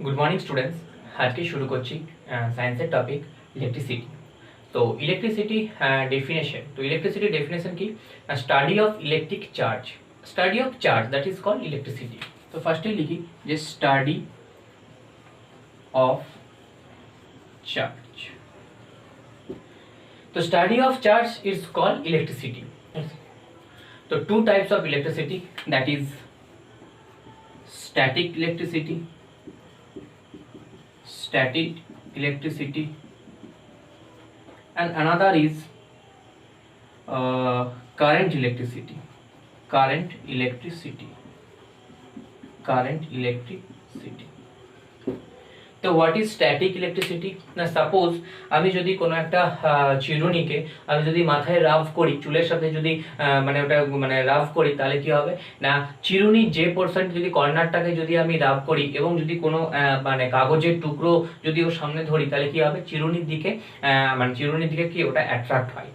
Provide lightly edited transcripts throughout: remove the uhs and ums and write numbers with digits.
Good morning students. आज के शुरू করছি সায়েন্সের টপিক ইলেকট্রিসিটি। তো ইলেকট্রিসিটি ডেফিনেশন, তো ইলেকট্রিসিটি ডেফিনেশন কি? Study of electric charge, study of charge that is called electricity. তো ফার্স্টে লিখি যে স্টাডি অফ চার্জ। তো study of charge is called electricity. তো two types of electricity, that is static electricity and another is current electricity. তো what is static electricity? না suppose আমি যদি কোনো একটা চিরুনিকে আমি যদি মাথায় রাব করি, চুলের সাথে যদি মানে ওটা মানে রাব করি, তাহলে কি হবে না চিরুনির যে পোর্শন যদি কর্নারটাকে যদি আমি রাব করি এবং যদি কোনো মানে কাগজের টুকরো যদি ওর সামনে ধরি, তাহলে কি হবে চিরুনির দিকে কি ওটা অ্যাট্রাক্ট হয়।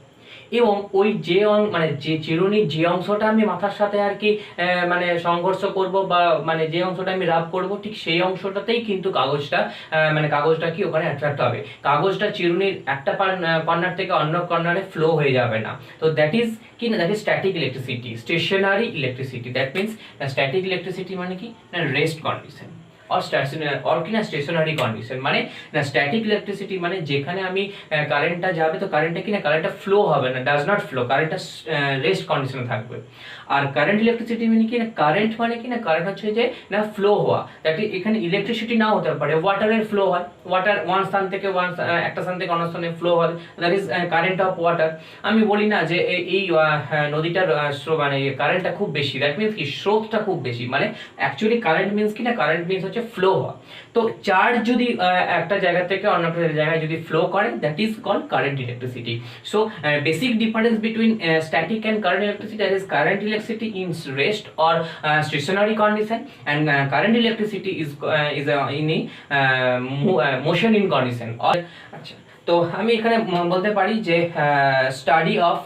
এবং ওই যে মানে যে চিরুনির যে অংশটা আমি মাথার সাথে আর কি মানে সংঘর্ষ করব বা মানে যে অংশটা আমি রাব করব, ঠিক সেই অংশটাতেই কিন্তু কাগজটা কি ওখানে অ্যাট্রাক্ট হবে। কাগজটা চিরুনির একটা কর্নার থেকে অন্য কর্নারে ফ্লো হয়ে যাবে না। তো দ্যাট ইজ কি না, that is static electricity, stationary electricity. That means static electricity মানে কি না রেস্ট কন্ডিশন স্টেশনারি কন্ডিশন। মানে না স্ট্যাটিক ইলেকট্রিসিটি মানে যেখানে আমি কারেন্টটা যাবে, তো কারেন্টটা ফ্লো হবে না, ডাজ নট ফ্লো, কারেন্টটা রেস্ট কন্ডিশনে থাকবে। আর কারেন্ট ইলেকট্রিসিটি মানে কি না, কারেন্ট হচ্ছে যে না ফ্লো হওয়া। দ্যাট ইজ এখানে ইলেকট্রিসিটি নাও হতে পারে, ওয়াটারের ফ্লো হয়, ওয়াটার একটা স্থান থেকে অন্য স্থানে ফ্লো হয়, that is current of water. আমি বলি না যে এই নদীটার মানে কারেন্টটা খুব বেশি, দ্যাট মিনস কি স্রোতটা খুব বেশি, মানে অ্যাকচুয়ালি কারেন্ট মিনস কি না, কারেন্ট মিনস হচ্ছে ফ্লো হওয়া। তো চার্জ যদি একটা জায়গা থেকে অন্য একটা জায়গায় যদি ফ্লো করে, that is called current electricity. So basic difference between static and current electricity, that is current electricity in rest or stationary condition, and current electricity is in a motion in condition. or আচ্ছা, তো আমি এখানে বলতে পারি যে study of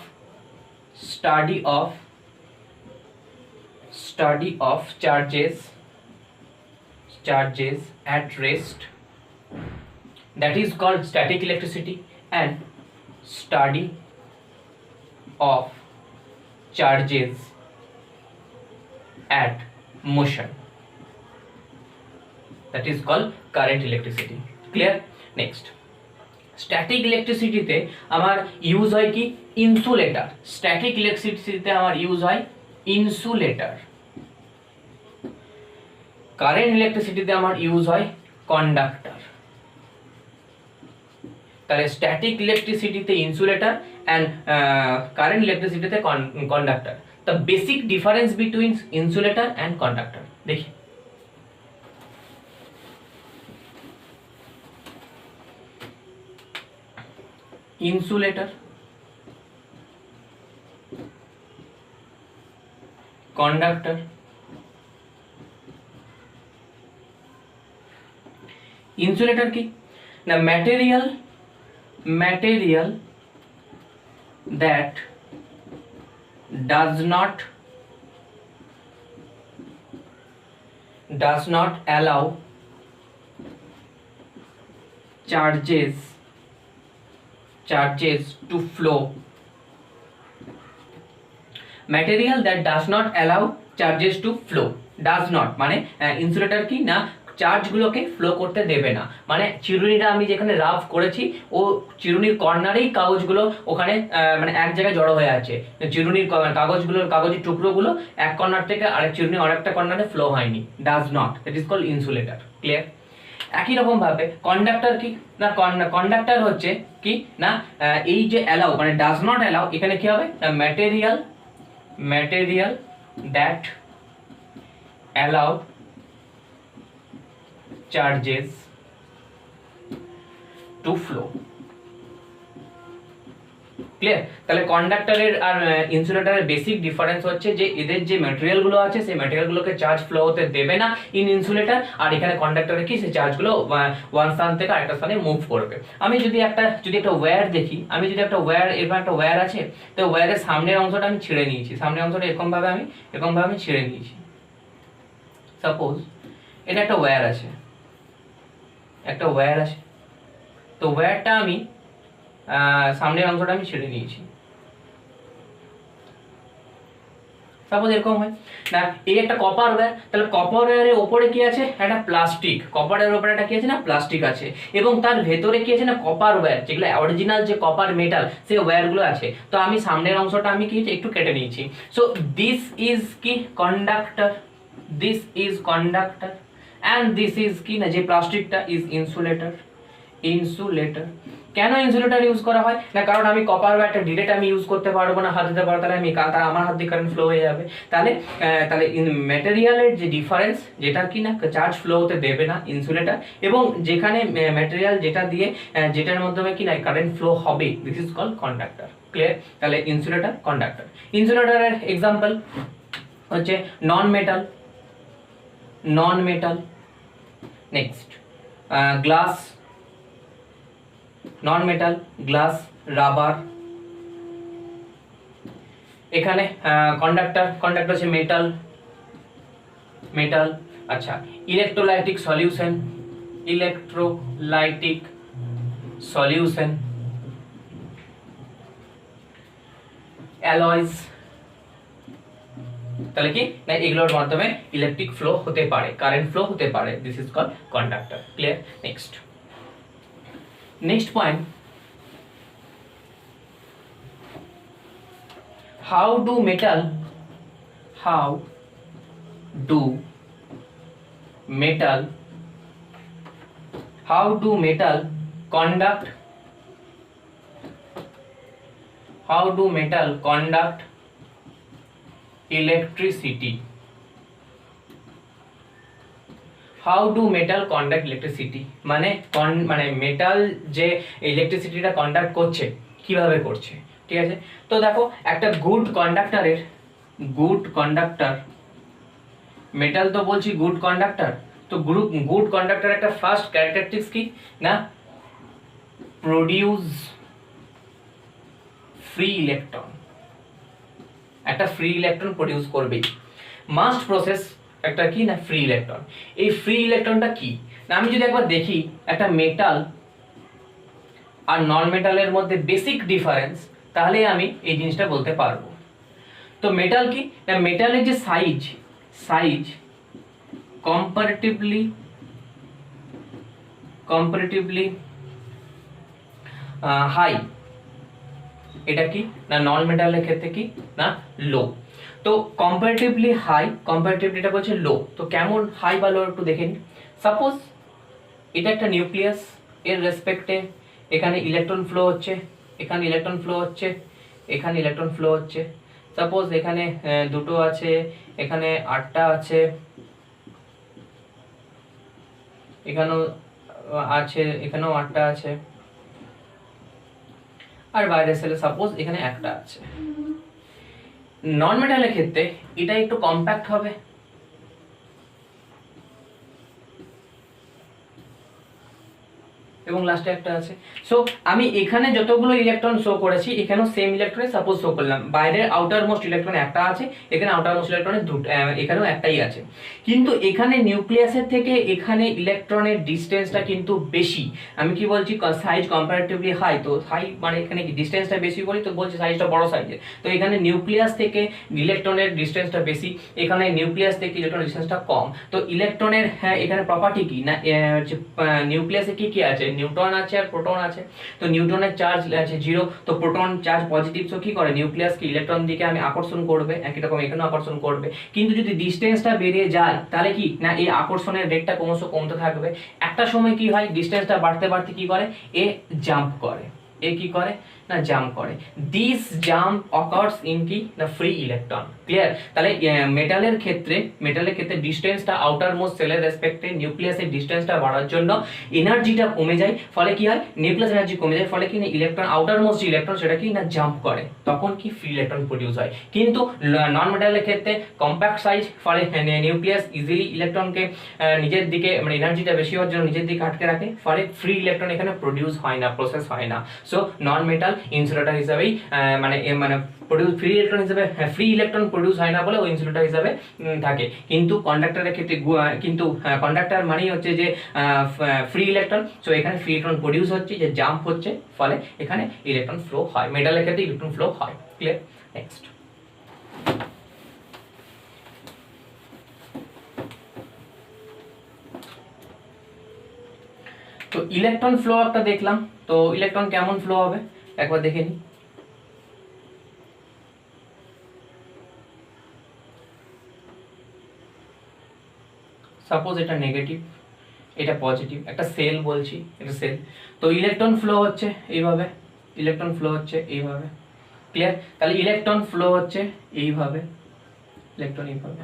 charges at rest, that is called static electricity, and study of charges at motion, that is called current electricity. Clear? Next, static ইলেকট্রিসিটিতে আমার use হয় কি ইনসুলেটর। স্ট্যাটিক ইলেকট্রিসিটিতে আমার ইউজ হয় ইনসুলেটর। কারেন্ট ইলেকট্রিসিটিতে আমার ইউজ হয় conductor. তাহলে স্ট্যাটিক ইলেকট্রিসিটিতে ইনসুলেটর অ্যান্ড কারেন্ট ইলেকট্রিসিটিতে conductor. The basic difference between insulator and conductor देखिए। insulator, conductor। insulator की ना material that does not allow charges to flow। material that does not allow charges to flow, does not মানে insulator কি না চার্জগুলোকে flow করতে দেবে না। মানে চিরুনিটা আমি যেখানে রাব করেছি, ও চিরুনির কর্নারেই কাগজগুলো ওখানে মানে এক জায়গায় জড়ো হয়ে আছে। চিরুনির কাগজের টুকরোগুলো এক কর্নার থেকে আরেক চিরুনির আরেকটা কর্নারে ফ্লো হয়নি, does not, that is called insulator. Clear? একই রকম ভাবে কন্ডাক্টর কি না, কন্ডাক্টর হচ্ছে কি না এই যে অ্যালাউ মানে ডাজ নট অ্যালাউ, এখানে কি হবে material that allow charges to flow। Clear? তাহলে কন্ডাক্টরের আর ইনসুলেটরের বেসিক ডিফারেন্স হচ্ছে যে এদের যে ম্যাটেরিয়াল গুলো আছে সেই ম্যাটেরিয়াল গুলোকে চার্জ ফ্লো হতে দেবে না ইন ইনসুলেটর, আর এখানে কন্ডাক্টরে কি সেই চার্জগুলো ওয়ান স্থান থেকে আরেকটা স্থানে মুভ করবে। আমি যদি একটা ওয়্যার দেখি, আমি যদি একটা ওয়্যার, এরকম একটা ওয়্যার আছে, তো ওয়্যারের সামনের অংশটা আমি ছিঁড়ে নিয়েছি, সামনের অংশটা এরকম ভাবে আমি ছিঁড়ে নিয়েছি। সাপোজ এটা একটা ওয়্যার আছে, একটা ওয়্যার আছে, তো ওয়্যারটা আমি সামনের অংশটা আমি ছেড়ে নিয়েছি। সাপোজ এরকম হয় না, এই একটা কপার ওয়্যার, তাহলে কপার ওয়্যারের ওপরে কি আছে, একটা প্লাস্টিক, কপারের ওপরে একটা কি আছে না প্লাস্টিক আছে, এবং তার ভেতরে কি আছে না কপার ওয়্যার, যেগুলো অরিজিনাল যে কপার মেটাল সেই ওয়্যারগুলো আছে। তো আমি সামনের অংশটা আমি কি একটু কেটে নিয়েছি। সো দিস ইজ কি conductor, this is conductor and this is কি না যে প্লাস্টিকটা ইজ ইনসুলেটর। ইনসুলেটর কেন ইনসুলেটর ইউজ করা হয় না, কারণ আমি কপার ওয়্যারটা ডিরেক্ট আমি ইউজ করতে পারবো না, হাত দিতে পারবো, তাহলে আমি আমার হাত দিয়ে কারেন্ট ফ্লো হয়ে যাবে। তাহলে তাহলে ম্যাটেরিয়ালের যে ডিফারেন্স যেটা কি না চার্জ ফ্লো হতে দেবে না ইনসুলেটর, এবং যেখানে ম্যাটেরিয়াল যেটা দিয়ে যেটার মাধ্যমে কি না কারেন্ট ফ্লো হবে, this is called conductor. Clear? তাহলে ইনসুলেটর, কন্ডাক্টর। ইনসুলেটরের এক্সাম্পল হচ্ছে non metal, non metal, next glass, non metal, glass, rubber. এখানে কন্ডাক্টর, কন্ডাক্টর হচ্ছে মেটাল, মেটাল। আচ্ছা, electrolytic solution, electrolytic solution, alloys. তাহলে কি না এগুলোর মাধ্যমে ইলেকট্রিক ফ্লো হতে পারে, কারেন্ট ফ্লো হতে পারে, this is called conductor. Clear? Next, next point, how do metal conduct, electricity? How do metal conduct electricity, মানে মেটাল যে ইলেকট্রিসিটিটা কন্ডাক্ট করছে কিভাবে করছে। ঠিক আছে, তো দেখো একটা গুড কন্ডাক্টর, মেটাল তো বলছি গুড কন্ডাক্টর, তো গুড কন্ডাক্টর একটা ফার্স্ট ক্যারেক্টারিস্টিক্স কি না, প্রডিউস ফ্রি ইলেকট্রন, একটা ফ্রি ইলেকট্রন প্রডিউস করবেই, মাস্ট প্রসেস একটা কি না ফ্রি ইলেকট্রন। এই ফ্রি ইলেকট্রনটা কি না, আমি যদি একবার দেখি একটা মেটাল আর নন মেটালের মধ্যে বেসিক ডিফারেন্স, তাহলে আমি এই জিনিসটা বলতে পারবো। তো মেটাল কি না, মেটালের যে সাইজ কম্পারেটিভলি হাই, এটা কি না নন মেটালের ক্ষেত্রে কি না লো। তো কম্পারেটিভলি হাই, কম্পারেটিভলিটা বলছে লো, তো কেমন হাই বা লো একটু দেখে নিই। সাপোজ এটা একটা নিউক্লিয়াস, এর রেসপেক্টে এখানে ইলেকট্রন ফ্লো হচ্ছে, এখানে ইলেকট্রন ফ্লো হচ্ছে, এখানে ইলেকট্রন ফ্লো হচ্ছে। সাপোজ এখানে দুটো আছে, এখানে 8টা আছে, এখানেও আছে, এখানেও 8টা আছে, আর বাইরের সেলে সাপোজ এখানে একটা আছে। নন মেটালের ক্ষেত্রে এটা একটু কম্প্যাক্ট হবে, এবং লাস্টে একটা আছে। সো আমি এখানে যতগুলো ইলেকট্রন শো করেছি এখানেও সেম ইলেকট্রন সাপোজ শো করলাম, বাইরের আউটার মোস্ট ইলেকট্রন একটা আছে, এখানে আউটার মোস্ট ইলেকট্রনের দুটো, এখানেও একটাই আছে। কিন্তু এখানে নিউক্লিয়াসের থেকে এখানে ইলেকট্রনের ডিসটেন্সটা কিন্তু বেশি। আমি কি বলছি, সাইজ কম্পারেটিভলি হাই, তো হাই মানে এখানে কি ডিসটেন্সটা বেশি বলি, তো বলছি সাইজটা বড় সাইজের। তো এখানে নিউক্লিয়াস থেকে ইলেকট্রনের ডিসটেন্সটা বেশি, এখানে নিউক্লিয়াস থেকে ইলেকট্রনের ডিসটেন্সটা কম। তো ইলেকট্রনের এখানে প্রপার্টি কি না, নিউক্লিয়াসে কি কি আছে, নিউট্রন আছে আর প্রোটন আছে। তো নিউট্রনের চার্জ আছে 0, তো প্রোটন চার্জ পজিটিভ, সো কি করে নিউক্লিয়াসকে ইলেকট্রন দিকে আমি আকর্ষণ করবে, একই রকম এখানেও আকর্ষণ করবে। কিন্তু যদি ডিসটেন্সটা বেরিয়ে যায় তাহলে কি না এই আকর্ষণের রেটটা ক্রমশ কমতে থাকবে। একটা সময় কি হয়, ডিসটেন্সটা বাড়তে বাড়তে কি করে, এ জাম্প করে, এ কি করে না জাম্প করে। দিস জাম্প অকার্স ইন কি না ফ্রি ইলেকট্রন। ক্লিয়ার? তাহলে মেটালের ক্ষেত্রে ডিসটেন্সটা আউটার মোস্ট সেলের রেসপেক্টে নিউক্লিয়াসের ডিসটেন্সটা বাড়ার জন্য এনার্জিটা কমে যায়, ফলে কি হয় নিউক্লিয়াস এনার্জি কমে যায়, ফলে কি না ইলেকট্রন আউটার মোস্ট ইলেকট্রন সেটা কি না জাম্প করে, তখন কি ফ্রি ইলেকট্রন প্রডিউস হয়। কিন্তু নন মেটালের ক্ষেত্রে কম্প্যাক্ট সাইজ, ফলে নিউক্লিয়াস ইজিলি ইলেকট্রনকে নিজের দিকে মানে এনার্জিটা বেশি হওয়ার জন্য নিজের দিকে আটকে রাখে, ফলে ফ্রি ইলেকট্রন এখানে প্রডিউস হয় না, প্রসেস হয় না। সো নন মেটাল ইনসুলেটর হিসাবেই মানে ফ্রি ইলেকট্রন হিসেবে, ফ্রি ইলেকট্রন প্রডিউস হয় না বলে ও ইনসুলেটর হিসাবে থাকে। কিন্তু কন্ডাক্টরের ক্ষেত্রে কিন্তু কন্ডাক্টর মানেই হচ্ছে যে ফ্রি ইলেকট্রন, সো এখানে ফ্রি ইলেকট্রন প্রডিউস হচ্ছে, যে জাম্প হচ্ছে, ফলে এখানে ইলেকট্রন ফ্লো হয়, মেটালের ক্ষেত্রে ইলেকট্রন ফ্লো হয়। ক্লিয়ার? নেক্সট, তো ইলেকট্রন ফ্লো একটা দেখলাম, তো ইলেকট্রন কেমন ফ্লো হবে একবার দেখে নিই। সাপোজ এটা নেগেটিভ, এটা পজিটিভ, একটা সেল বলছি, এটা সেল, তো ইলেকট্রন ফ্লো হচ্ছে এইভাবে, ইলেকট্রন ফ্লো হচ্ছে এইভাবে। ক্লিয়ার? তাহলে ইলেকট্রন ফ্লো হচ্ছে এইভাবে, ইলেকট্রন এইভাবে।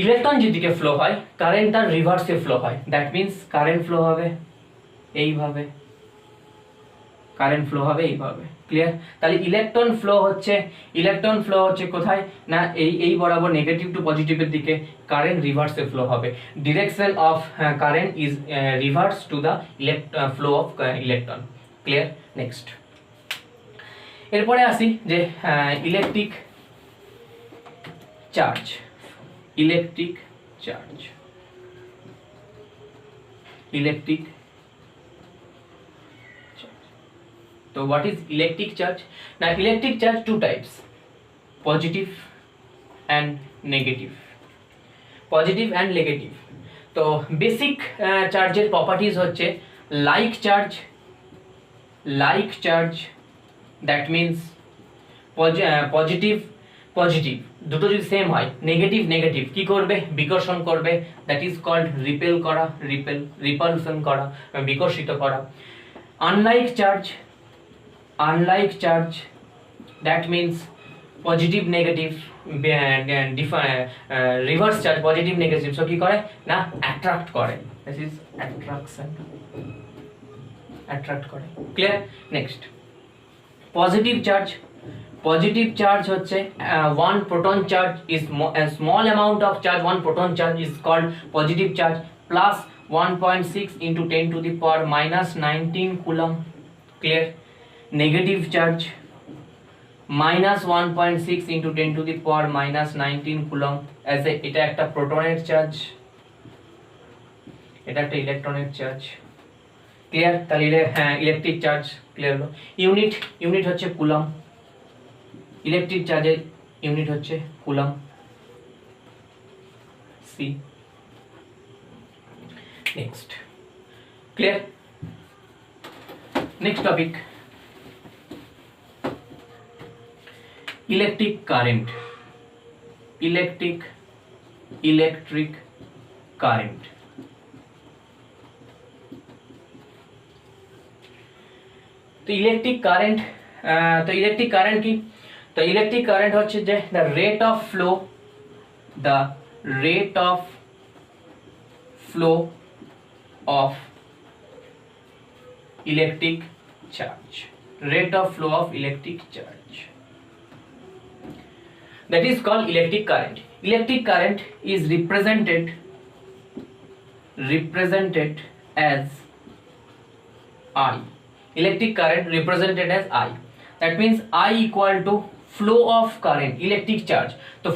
ইলেকট্রন যেদিকে ফ্লো হয় কারেন্ট তার রিভার্সে ফ্লো হয়, দ্যাট মিন্স কারেন্ট ফ্লো হবে এইভাবে, কারেন্ট ফ্লো হবে এইভাবে। ক্লিয়ার? তাহলে ইলেকট্রন ফ্লো হচ্ছে কোথায় না এই বরাবর নেগেটিভ টু পজিটিভের দিকে, কারেন্ট রিভার্সে ফ্লো হবে, direction of current is reverse to the flow of electron. Clear? Next, এরপরে আসি যে electric charge, electric charge, electric. So what is electric charge? Now electric charge two types, positive and negative, positive and negative. তো basic চার্জের properties হচ্ছে like charge, that means positive positive দুটো যদি same হয়, negative negative কি করবে? বিকর্ষণ করবে, দ্যাট ইজ কল্ড রিপেল করা, রিপালশন করা, বিকর্ষিত করা। Unlike charge, that means positive negative, reverse charge positive negative, so কি করে না attract করে, this is attraction, attract করে। ক্লিয়ার? নেক্সট, পজিটিভ চার্জ হচ্ছে one proton charge is a small amount of charge, one proton charge is called positive charge, plus 1.6 into 10 to the power minus 19 coulomb. Clear? Negative charge minus 1.6 into 10 to the power minus 19 coulomb, as এটা একটা প্রোটনের charge, এটা একটা ইলেকট্রনের charge. Clear? তাহলে electric charge clear হলো। Unit হচ্ছে coulomb, electric চার্জের unit হচ্ছে coulomb, C. Next, clear? Next topic, electric current, electric current. তো ইলেকট্রিক কারেন্ট কি? তো ইলেকট্রিক কারেন্ট হচ্ছে যে the rate of flow of electric charge, rate of flow of electric charge, that is called electric current. Electric current is represented as I. Electric current represented as I, that means I equal to flow of current, electric charge. So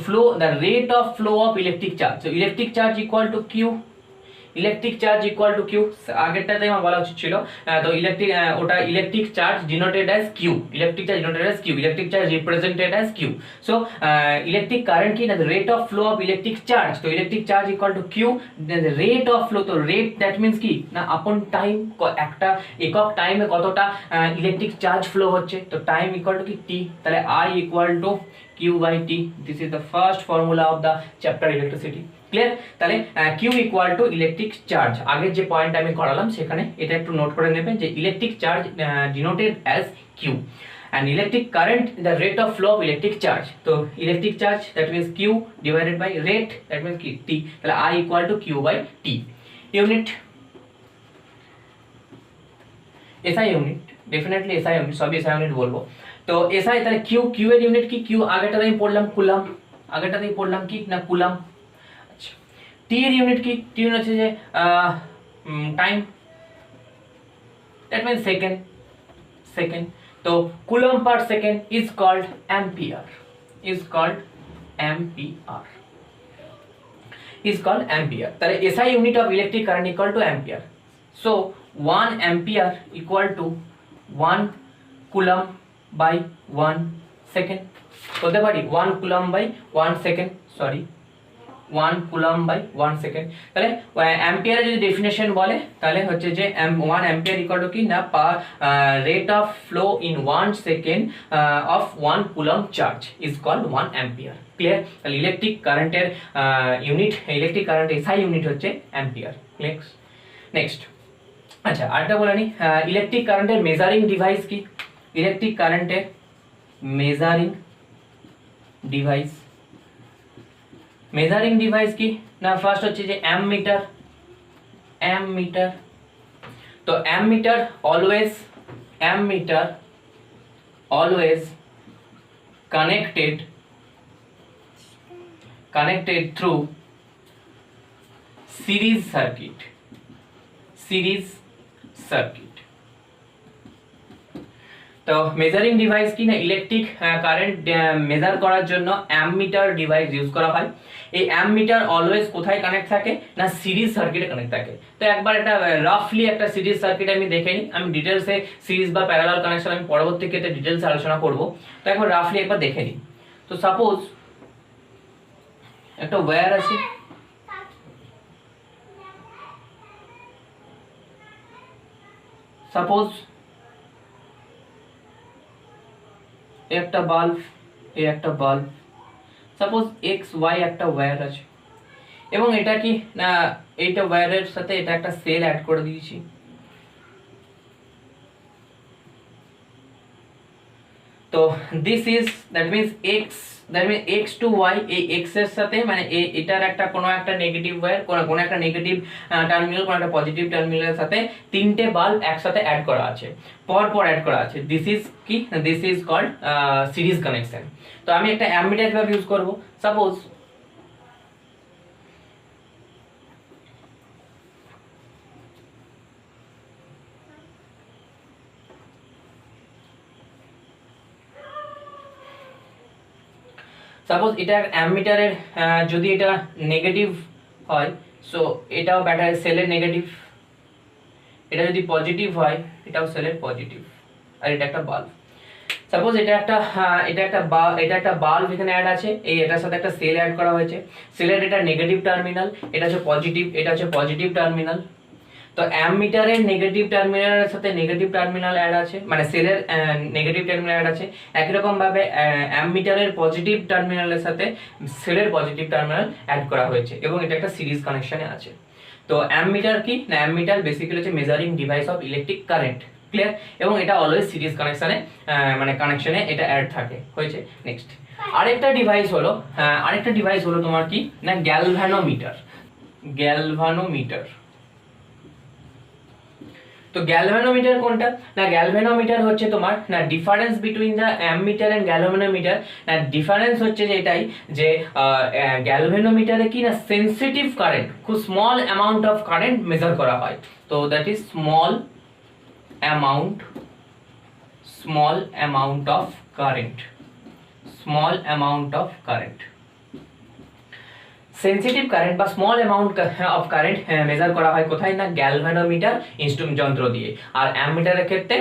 the rate of flow of electric charge, so electric charge equal to Q, electric charge equal to Q, আগেরটাতে আমার বলা উচিত ছিল। তো electric charge denoted as Q, electric charge represented as Q. So electric current কি না, rate of flow of electric charge, তো electric charge equal to Q, rate of flow, তো রেট দ্যাট মিন্স কি না আপন টাইম, একটা একক টাইমে কতটা ইলেকট্রিক চার্জ ফ্লো হচ্ছে, তো time equal to Q T, তাহলে I equal to Q by T, this is the first formula of the chapter electricity. Clear? তাহলে Q equal to electric charge, আগের যে পয়েন্ট আমি করালাম সেখানে এটা একটু নোট করে নেবেন যে electric charge denoted as Q, and electric current the rate of flow of electric charge, তো electric charge that means q divided by rate, that means কি t, তাহলে I equal to q by t। Unit SI unit, definitely SI unit, সবই SI unit বলবো। তো SI তাহলে q এর unit কি? q আগেরটাতে আমি পড়লাম কুলম্ব, কি না কুলম্ব। আচ্ছা, t এর ইউনিট কি? t ইউনিট হচ্ছে যে time, that means second. second. तो coulomb per second is called ampere, is called ampere, is called ampere. তাহলে SI unit of electric current equal to ampere. So 1 ampere equal to 1 coulomb by 1 second. বলতে পারি 1 coulomb by 1 second, sorry 1 coulomb by 1 second. তাহলে অ্যাম্পিয়ারে যদি definition বলে তাহলে হচ্ছে যে 1 ampere equal to কি না rate of flow in 1 second of 1 coulomb charge is called 1 ampere. Clear? তাহলে ইলেকট্রিক কারেন্টের unit, electric current SI unit হচ্ছে অ্যাম্পিয়ার। নেক্সট, আচ্ছা আরেকটা বলে নি, ইলেকট্রিক কারেন্টের মেজারিং ডিভাইস কি? ইলেকট্রিক কারেন্টের মেজারিং ডিভাইস, মেজারিং ডিভাইস কি না ফার্স্ট হচ্ছে যে অ্যামমিটার, অ্যামমিটার। তো ammeter always, ammeter always connected through series circuit, series circuit. তো মেজারিং ডিভাইস কি না ইলেকট্রিক কারেন্ট মেজার করার জন্য অ্যামমিটার ডিভাইস ইউজ করা হয়। এই অ্যামমিটার অলওয়েজ কোথায় কানেক্ট থাকে না সিরিজ সার্কিটে কানেক্ট থাকে। তো একবার এটা রাফলি একটা সিরিজ সার্কিট আমি দেখে নিই, আমি ডিটেলসে সিরিজ বা প্যারালাল কানেকশন আমি পরবর্তী ক্ষেত্রে ডিটেলসে আলোচনা করব। তো একবার রাফলি একবার দেখে নিই। তো সাপোজ একটা ওয়্যার আছে, সাপোজ একটা বাল্ব, এই একটা বাল্ব, সাপোজ এক্স ওয়াই একটা ওয়্যার আছে এবং এটা কি না এইটা ওয়্যারের সাথে এটা একটা সেল অ্যাড করে দিয়েছি। তো this is that means X, that means X to Y, এই এক্স এর সাথে মানে এটার একটা কোনো একটা নেগেটিভ ওয়্যার, কোনো একটা নেগেটিভ টার্মিনাল, কোনো একটা পজিটিভ টার্মিনালের সাথে তিনটে বাল্ব একসাথে অ্যাড করা আছে, পর অ্যাড করা আছে। দিস ইজ কি, this is called series connection. তো আমি একটা অ্যামমিটার কিভাবে ইউজ করব, সাপোজ সাপোজ এটা অ্যামমিটারের যদি এটা নেগেটিভ হয়, সো এটাও ব্যাটারি সেলের নেগেটিভ, এটা যদি পজিটিভ হয় এটাও সেলের পজিটিভ, আর এটা একটা বাল্ব। সাপোজ এটা একটা বাল্ব এখানে অ্যাড আছে, এই এটার সাথে একটা সেল অ্যাড করা হয়েছে, সেলের এটা নেগেটিভ টার্মিনাল, এটা হচ্ছে পজিটিভ, এটা হচ্ছে পজিটিভ টার্মিনাল। তো অ্যামমিটারের নেগেটিভ টার্মিনালের সাথে নেগেটিভ টার্মিনাল অ্যাড আছে, মানে সেলের নেগেটিভ টার্মিনাল অ্যাড আছে। একই রকম ভাবে অ্যামমিটারের পজিটিভ টার্মিনালের সাথে সেলের পজিটিভ টার্মিনাল অ্যাড করা হয়েছে এবং এটা একটা সিরিজ কানেকশনে আছে। তো অ্যামমিটার কি না অ্যামমিটার বেসিক্যালি হচ্ছে measuring device of electric current. Clear? এবং এটা অলওয়েজ সিরিজ কানেকশনে মানে কানেকশনে এটা অ্যাড থাকে হয়েছে। নেক্সট আরেকটা ডিভাইস হলো তোমার কি না গ্যালভানোমিটার, গ্যালভানোমিটার। তো গ্যালভানোমিটার কোনটা না গ্যালভানোমিটার হচ্ছে তোমার না difference between the ammeter and galvanometer. না ডিফারেন্স হচ্ছে যে এটাই যে গ্যালভানোমিটারে কি না সেনসিটিভ কারেন্ট, খুব small amount of current measure করা হয়। তো that is small amount of current, small amount of current. Sensitive current বা small amount of current measure করা হয় কোথায় না গ্যালভানোমিটার ইনস্ট্রুমেন্ট যন্ত্র দিয়ে। আর অ্যামমিটারের ক্ষেত্রে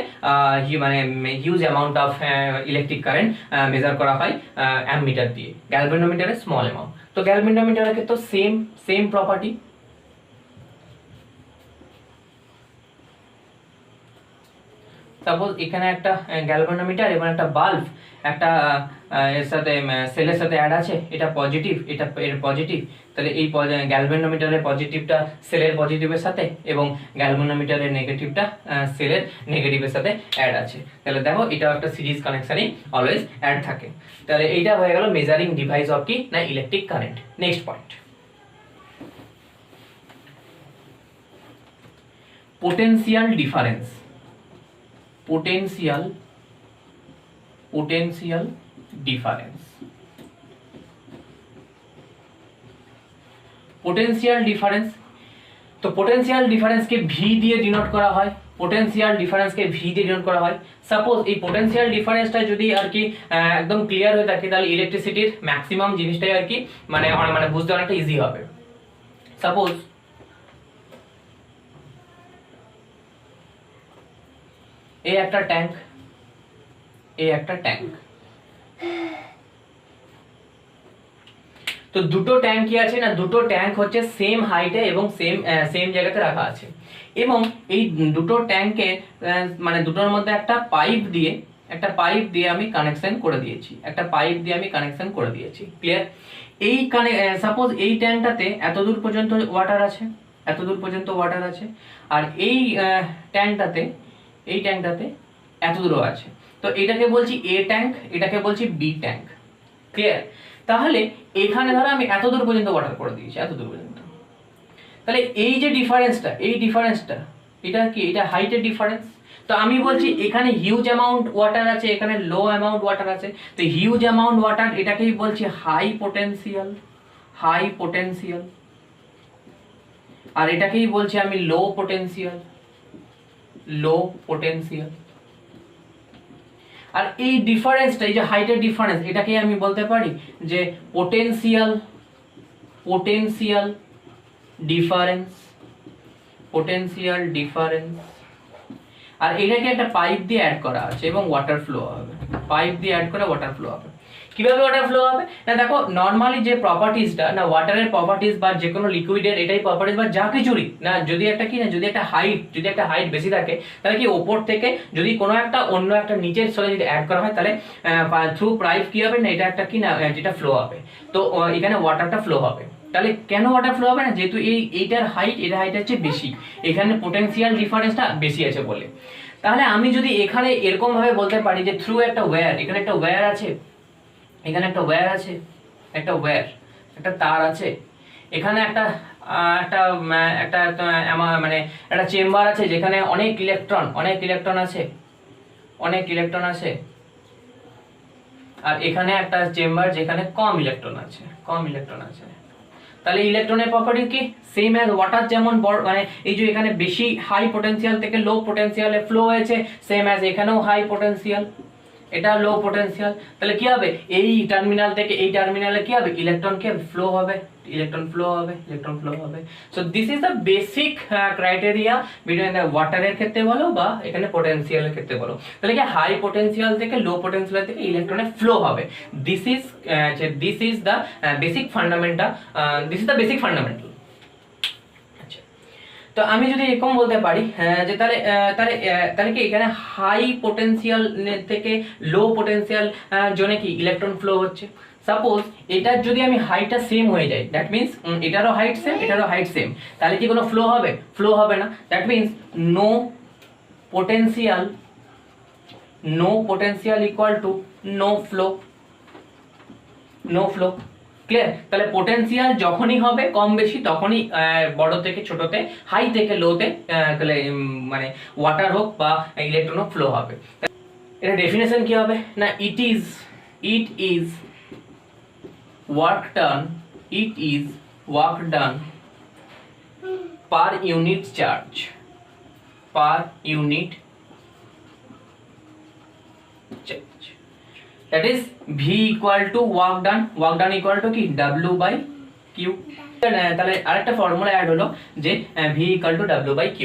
মানে huge amount of electric current measure করা হয় অ্যামমিটার দিয়ে, গ্যালভানোমিটারে স্মল অ্যামাউন্ট। তো গ্যালভানোমিটারের ক্ষেত্রে সেম প্রপার্টি। সাপোজ এখানে একটা গ্যালভানোমিটার এবং একটা বাল্ব একটা এর সাথে সেলের সাথে অ্যাড আছে, এটা পজিটিভ, এটা এর পজিটিভ। তাহলে এই গ্যালভানোমিটারের পজিটিভটা সেলের পজিটিভের সাথে এবং গ্যালভানোমিটারের নেগেটিভটা সেলের নেগেটিভের সাথে অ্যাড আছে। তাহলে দেখো এটাও একটা সিরিজ কানেকশনই অলওয়েজ অ্যাড থাকে। তাহলে এইটা হয়ে গেল মেজারিং ডিভাইস অফ কি না electric current. Next point, potential difference, potential difference, potential difference। তো পোটেনশিয়াল ডিফারেন্স কে ভি দিয়ে ডিনোট করা হয়। পোটেনশিয়াল ডিফারেন্সকে ভি দিয়ে ডিনোট করা হয়। সাপোজ এই পোটেনশিয়াল ডিফারেন্সটা যদি আর কি একদম ক্লিয়ার হয়ে থাকে তাহলে ইলেকট্রিসিটির ম্যাক্সিমাম জিনিসটাই আর কি মানে বুঝতে অনেকটা ইজি হবে। সাপোজ এই একটা ট্যাঙ্ক, এই একটা ট্যাঙ্ক, তো দুটো ট্যাঙ্ক কি আছে না, দুটো ট্যাঙ্ক হচ্ছে সেম হাইটে এবং সেম জায়গাতে রাখা আছে, এবং এই দুটো ট্যাঙ্কে মানে দুটোর মধ্যে একটা পাইপ দিয়ে আমি কানেকশন করে দিয়েছি, ক্লিয়ার। এই সাপোজ এই ট্যাঙ্কটাতে এত দূর পর্যন্ত ওয়াটার আছে, আর এই ট্যাঙ্কটাতে এত দূর আছে, তো এটাকে বলছি এ ট্যাঙ্ক, এটাকে বলছি বি ট্যাঙ্ক, ক্লিয়ার। তাহলে এখানে ধরো আমি এত দূর পর্যন্ত ওয়াটার করে দিয়েছি, এত দূর পর্যন্ত, তাহলে এই যে ডিফারেন্সটা, এটা কি, এটা হাইটের ডিফারেন্স। তো আমি বলছি এখানে হিউজ অ্যামাউন্ট ওয়াটার আছে, এখানে লো অ্যামাউন্ট ওয়াটার আছে, তো হিউজ অ্যামাউন্ট ওয়াটার এটাকেই বলছি হাই পোটেনশিয়াল, আর এটাকেই বলছি আমি লো পোটেনশিয়াল। আর এই ডিফারেন্সটা, এই যে হাইটের ডিফারেন্স, এটাকে আমি বলতে পারি যে পোটেনশিয়াল ডিফারেন্স। আর এটাকে একটা পাইপ দিয়ে অ্যাড করা আছে এবং ওয়াটার ফ্লো হবে, কিভাবে ওয়াটার ফ্লো হবে না, দেখো নরমালি যে প্রপার্টিজটা না, ওয়াটারের প্রপার্টিজ বা যে কোনো লিকুইডের এটাই প্রপার্টিজ বা যা কিছুরই না, যদি একটা হাইট বেশি থাকে তাহলে কি ওপর থেকে যদি কোনো একটা অন্য একটা নিচের স্তরে যদি অ্যাড করা হয় তাহলে থ্রু পাইপ কি হবে না, এটা একটা কি না যেটা ফ্লো হবে, তো এখানে ওয়াটারটা ফ্লো হবে। তাহলে কেন ওয়াটার ফ্লো হবে না, যেহেতু এইটার হাইট হচ্ছে বেশি, এখানে পোটেনশিয়াল ডিফারেন্সটা বেশি আছে বলে। তাহলে আমি যদি এখানে এরকম ভাবে বলতে পারি যে থ্রু একটা ওয়্যার, এখানে একটা ওয়্যার আছে, একটা তার আছে, এখানে একটা মানে একটা চেম্বার আছে যেখানে অনেক ইলেকট্রন আছে, আর এখানে একটা চেম্বার যেখানে কম ইলেকট্রন আছে। তাহলে ইলেকট্রনের প্রপার্টি কি সেম অ্যাজ ওয়াটার, যেমন মানে এই যে এখানে বেশি হাই পোটেনশিয়াল থেকে লো পোটেনশিয়ালে ফ্লো হয়েছে, সেম অ্যাজ এখানেও হাই পোটেনশিয়াল, এটা লো পোটেনশিয়াল, তাহলে কি হবে এই টার্মিনাল থেকে এই টার্মিনালে কি হবে, ইলেকট্রন ফ্লো হবে। So this is the basic criteria between the ওয়াটারের ক্ষেত্রে বলো বা এখানে পোটেনশিয়ালের ক্ষেত্রে বলো, তাহলে কি হাই পোটেনশিয়াল থেকে লো পোটেনশিয়াল থেকে ইলেকট্রনের ফ্লো হবে। This is the basic fundamental. তো আমি যদি এরকম বলতে পারি যে তাহলে কি এখানে হাই পোটেনশিয়াল থেকে লো পোটেনশিয়াল জোনে কি ইলেকট্রন ফ্লো হচ্ছে। সাপোজ এটার যদি আমি হাইটটা সেম হয়ে যায়, দ্যাট মিন্স এটারও হাইট সেম, তাহলে কি কোনো ফ্লো হবে না, that means no potential equal to no flow, clear. তাহলে পোটেনশিয়াল যখনই হবে কম বেশি তখনই বড় থেকে ছোটতে, হাই থেকে লোতে তাহলে মানে ওয়াটার হোক বা ইলেকট্রন হোক ফ্লো হবে। এটা ডেফিনেশন কি হবে না, it is work done per unit charge, that is V equal to work done equal to কি W by Q। তাহলে আরেকটা ফর্মুলা অ্যাড হলো যে V equal to W by Q।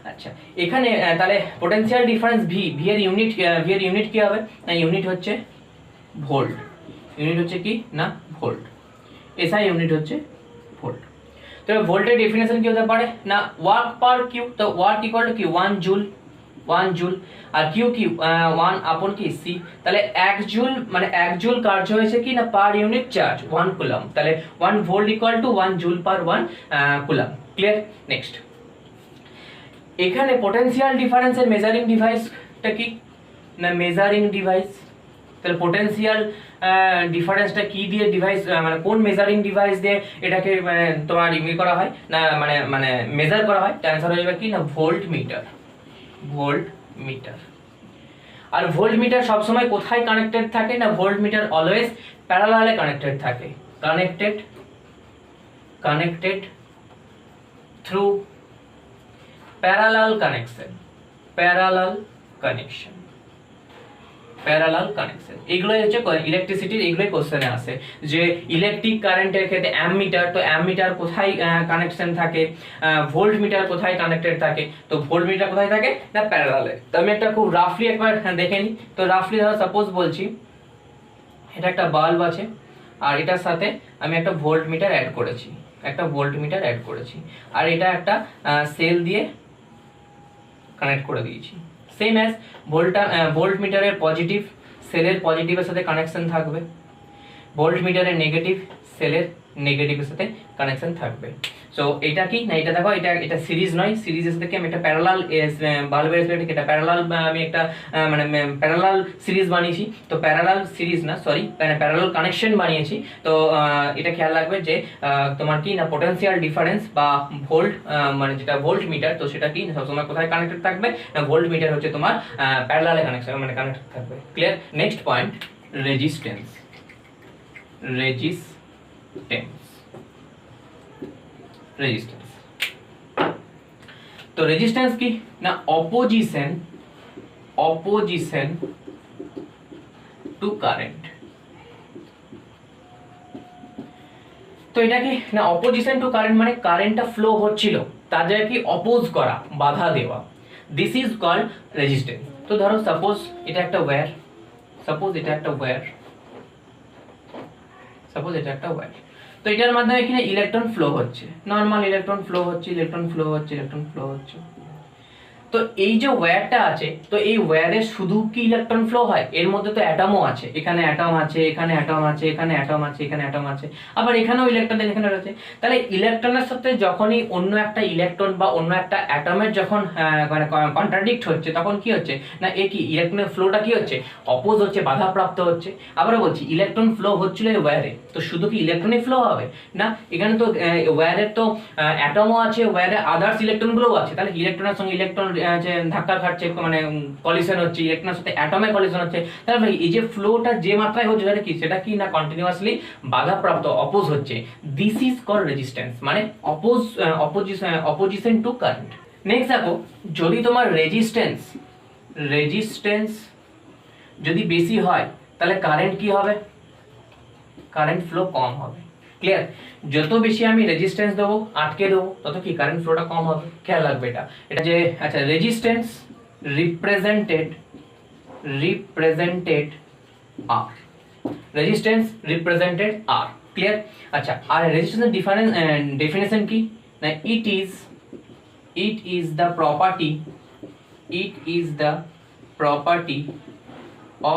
আচ্ছা, এখানে তাহলে পোটেনশিয়াল ডিফারেন্স V এর ইউনিট কি হবে না, ইউনিট হচ্ছে ভোল্ট, ভোল্ট, SI ইউনিট হচ্ছে ভোল্ট। তো ভোল্টের ডেফিনেশন কি হতে পারে না, ওয়ার্ক পার কিউ, তো ওয়ার্ক ইকুয়াল টু কি 1 জুল, আর কিউ 1 আপন কি সি, তাহলে 1 জুল মানে 1 জুল কার্য হয়েছে কি না পার ইউনিট চার্জ 1 কুলম, তাহলে 1 volt equal to 1 joule per 1 coulomb, clear. Next, এখানে পোটেনশিয়াল ডিফারেন্সের মেজারিং ডিভাইসটা কি না, তাহলে পোটেনশিয়াল ডিফারেন্সটা কি দিয়ে মানে কোন মেজারিং ডিভাইস দিয়ে এটাকে তোমার করা হয় না, মানে মেজার করা হয়, অ্যানসার হয়ে যাবে কি না ভোল্ট মিটার। আর ভোল্ট মিটার সবসময় কোথায় কানেক্টেড থাকে না, ভোল্ট মিটার অলওয়েজ প্যারালালে কানেক্টেড থাকে, connected through parallel connection, parallel connection. Parallel connection এগুলোই হচ্ছে ইলেকট্রিসিটির, এগুলোই কোশ্চেনে আসে যে ইলেকট্রিক কারেন্টের ক্ষেত্রে অ্যামমিটার, তো অ্যামমিটার কোথায় কানেকশন থাকে, ভোল্ট মিটার কোথায় কানেক্টেড থাকে, তো ভোল্ট মিটার কোথায় থাকে না প্যারালালে। তো আমি একটা খুব রাফলি একবার দেখে নিই। তো রাফলি ধরো সাপোজ বলছি এটা একটা বাল্ব আছে আর এটার সাথে আমি একটা ভোল্ট মিটার অ্যাড করেছি, আর এটা একটা সেল দিয়ে কানেক্ট করে দিয়েছি। সেম অ্যাজ ভোল্ট মিটারের পজিটিভ সেলের পজিটিভের সাথে কানেকশন থাকবে, ভোল্ট মিটারের নেগেটিভ সেলের নেগেটিভের সাথে কানেকশন থাকবে। সো এটা কি না, এটা দেখো এটা সিরিজ নয়, সিরিজের সাথে আমি একটা প্যারালাল বাল্বের সাথে এটা প্যারালাল আমি একটা মানে প্যারালাল সিরিজ বানিয়েছি। তো প্যারালাল সিরিজ না সরি প্যারালাল কানেকশন বানিয়েছি। তো এটা খেয়াল রাখবে যে তোমার কি না পোটেনশিয়াল ডিফারেন্স বা ভোল্ট মানে যেটা ভোল্ট মিটার, তো সেটা কি সবসময় কোথায় কানেক্টেড থাকবে না ভোল্ট মিটার হচ্ছে তোমার প্যারালালে কানেকশন মানে কানেক্টেড থাকবে। ক্লিয়ার? Next point resistance. তো রেজিস্ট্যান্স কি না অপোজিশন টু কারেন্ট। তো এটা কি না অপোজিশন টু কারেন্ট মানে কারেন্টটা ফ্লো হচ্ছিল তার জায়গায় কি অপোজ করা, বাধা দেওয়া, দিস ইজ কল্ড রেজিস্ট্যান্স। তো ধরো সাপোজ এটা একটা ওয়্যার, তো এটার মাধ্যমে এখানে ইলেকট্রন ফ্লো হচ্ছে, নর্মাল ইলেকট্রন ফ্লো হচ্ছে। তো এই যে ওয়্যারটা আছে, তো এই ওয়্যারে শুধু কি ইলেকট্রন ফ্লো হয়? এর মধ্যে তো অ্যাটমও আছে, এখানে অ্যাটম আছে, এখানে অ্যাটম আছে, এখানে অ্যাটম আছে, এখানে অ্যাটম আছে, আবার এখানেও ইলেকট্রন এখানে আছে। তাহলে ইলেকট্রনের সাথে যখনই অন্য একটা ইলেকট্রন বা অন্য একটা অ্যাটমের যখন মানে কন্ট্রাডিক্ট হচ্ছে তখন কি হচ্ছে না এ কি ইলেকট্রনের ফ্লোটা কি হচ্ছে অপোজ হচ্ছে, বাধাপ্রাপ্ত হচ্ছে। আবারও বলছি ইলেকট্রন ফ্লো হচ্ছিল এই ওয়্যারে, তো শুধু কি ইলেকট্রনই ফ্লো হবে না, এখানে তো ওয়্যারের তো অ্যাটমও আছে, ওয়্যারে আদার্স ইলেকট্রনগুলোও আছে। তাহলে ইলেকট্রনের সঙ্গে ইলেকট্রন ধাক্কা খাচ্ছে মানে কলিশন হচ্ছে, ইলেকট্রনের সাথে অ্যাটমের কলিশন হচ্ছে। তাহলে এই যে ফ্লোটা যে মাত্রায় হচ্ছে সেটা কি না কন্টিনিউয়াসলি বাধাপ্রাপ্ত, অপোজ হচ্ছে। দিস ইজ কল্ড রেজিস্ট্যান্স মানে অপোজিশন টু কারেন্ট। নেক্সট দেখো যদি তোমার রেজিস্ট্যান্স যদি বেশি হয় তাহলে কারেন্ট কি হবে, কারেন্ট ফ্লো কম হবে। ক্লিয়ার? যত বেশি আমি রেজিস্ট্যান্স দেবো, আটকে দেবো, তত কি কারেন্ট ফ্লোটা কম হবে। খেয়াল রাখবে এটা যে আচ্ছা রেজিস্ট্যান্স রিপ্রেজেন্টেড আর, রেজিস্ট্যান্স রিপ্রেজেন্টেড আর। ক্লিয়ার? আচ্ছা আর রেজিস্ট্যান্সের ডেফিনেশন কি না ইট is the property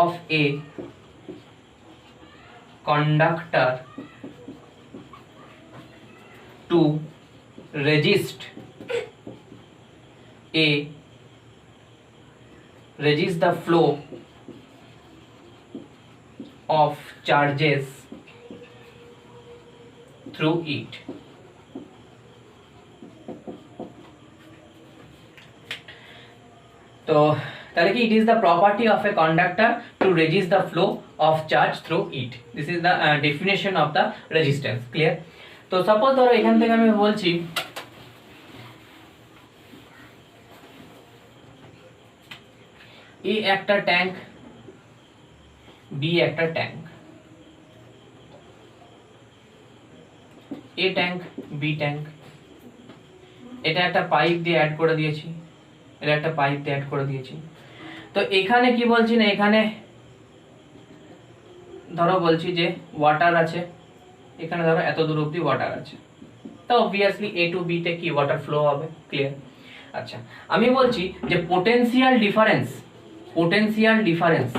of a conductor to resist the flow of charges through it. তো তাহলে কি it is the property of a conductor to resist the flow of charge through it, this is the definition of the resistance. Clear? তো suppose ধরো এখান থেকে আমি বলছি A একটা ট্যাঙ্ক, বি একটা tank, A tank, B tank, এটা একটা পাইপ দিয়ে অ্যাড করে দিয়েছি, এটা একটা পাইপ দিয়ে অ্যাড করে দিয়েছি। তো এখানে কি বলছি না এখানে ধরো বলছি যে ওয়াটার আছে, এখানে ধরো এত দূর অবধি ওয়াটার আছে, তো অবভিয়াসলি এ টু বি তে কি ওয়াটার ফ্লো হবে। ক্লিয়ার? আচ্ছা আমি বলছি যে পোটেনশিয়াল ডিফারেন্স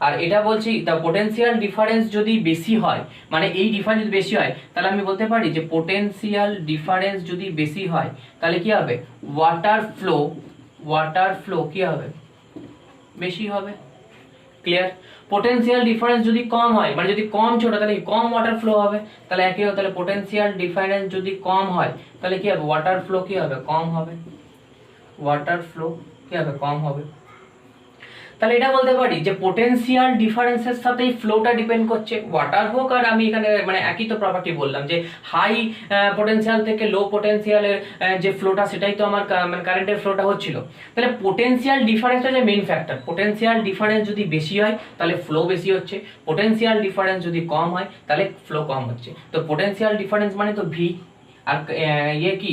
আর এটা বলছি দ্য পোটেনশিয়াল ডিফারেন্স যদি বেশি হয় মানে এই ডিফারেন্স যদি বেশি হয় তাহলে আমি বলতে পারি যে পোটেনশিয়াল ডিফারেন্স যদি বেশি হয় তাহলে কি হবে ওয়াটার ফ্লো কি হবে বেশি হবে। ক্লিয়ার? পোটেনশিয়াল ডিফারেন্স যদি কম হয় মানে যদি কম ছোট তাহলে কম ওয়াটার ফ্লো হবে, তাহলে একই হবে। তাহলে পোটেনশিয়াল ডিফারেন্স যদি কম হয় তাহলে কি হবে ওয়াটার ফ্লো কি হবে কম হবে, ওয়াটার ফ্লো কি হবে কম হবে। তাহলে এটা বলতে পারি যে পোটেনশিয়াল ডিফারেন্সের সাথে ফ্লোটা ডিপেন্ড করছে, ওয়াটার হোক আর আমি এখানে মানে একই তো প্রপার্টি বললাম যে হাই পোটেনশিয়াল থেকে লো পোটেনশিয়ালের যে ফ্লোটা সেটাই তো আমার মানে কারেন্টের ফ্লোটা হচ্ছিল। তাহলে পোটেনশিয়াল ডিফারেন্সটা যে মেইন ফ্যাক্টর, পোটেনশিয়াল ডিফারেন্স যদি বেশি হয় তাহলে ফ্লো বেশি হচ্ছে, পোটেনশিয়াল ডিফারেন্স যদি কম হয় তাহলে ফ্লো কম হচ্ছে। তো পোটেনশিয়াল ডিফারেন্স মানে তো ভি, আর ইয়ে কি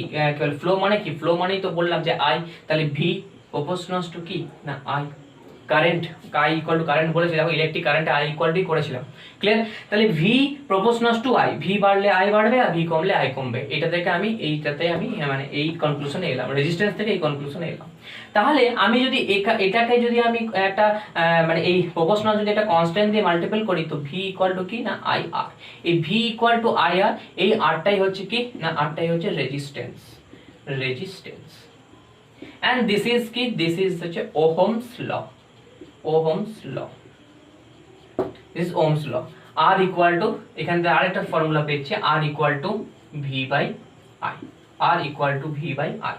ফ্লো মানে কি, ফ্লো মানেই তো বললাম যে আই, তাহলে ভি প্রপোর্শনাল টু কি না I, current I equal two current বলেছি, দেখো electric current I equal two করেছিলাম, ক্লিয়ার। তাহলে V proportional to I, V বাড়লে আই বাড়বে আর ভি কমলে আই কমবে, এটা থেকে আমি এইটাতে আমি মানে এই কনক্লুশনে এলাম, রেজিস্ট্যান্স থেকে এই কনক্লুশনে এলাম। তাহলে আমি যদি এটাকে যদি আমি একটা মানে এই প্রপোর্শনাল যদি একটা কনস্ট্যান্ট দিয়ে মাল্টিপল করি তো ভি ইকুয়াল টু কি না আই আর, এই V equal to I R, এই আরটাই হচ্ছে কি না আরটাই হচ্ছে resistance, resistance. and this is কি, this is হচ্ছে ohm's law, ohm's law, this is ohm's law. R equal to এখান থেকে আরেকটা ফর্মুলা পেয়েছি, R equal to V by I, R equal to V by I।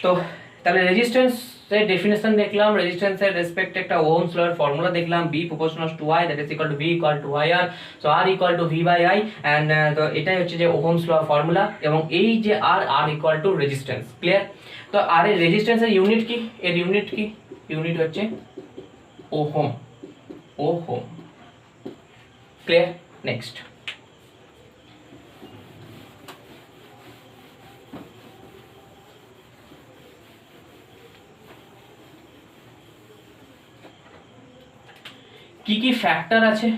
তো তাহলে resistance এর definition দেখলাম, রেজিস্ট্যান্স এর রেসপেক্টে একটা ওহমস ল এর ফর্মুলা দেখলাম, B proportional to I that is equal to V equal to IR, so R equal to V by I, and তো এটাই হচ্ছে যে ওহমস ল ফর্মুলা, এবং এই যে R equal to resistance, clear. তো আর এর রেজিস্ট্যান্সের ইউনিট কি, এর ইউনিট কি, ইউনিট হচ্ছে ওহম, ওহম, ক্লিয়ার। নেক্সট কি কি ফ্যাক্টর আছে,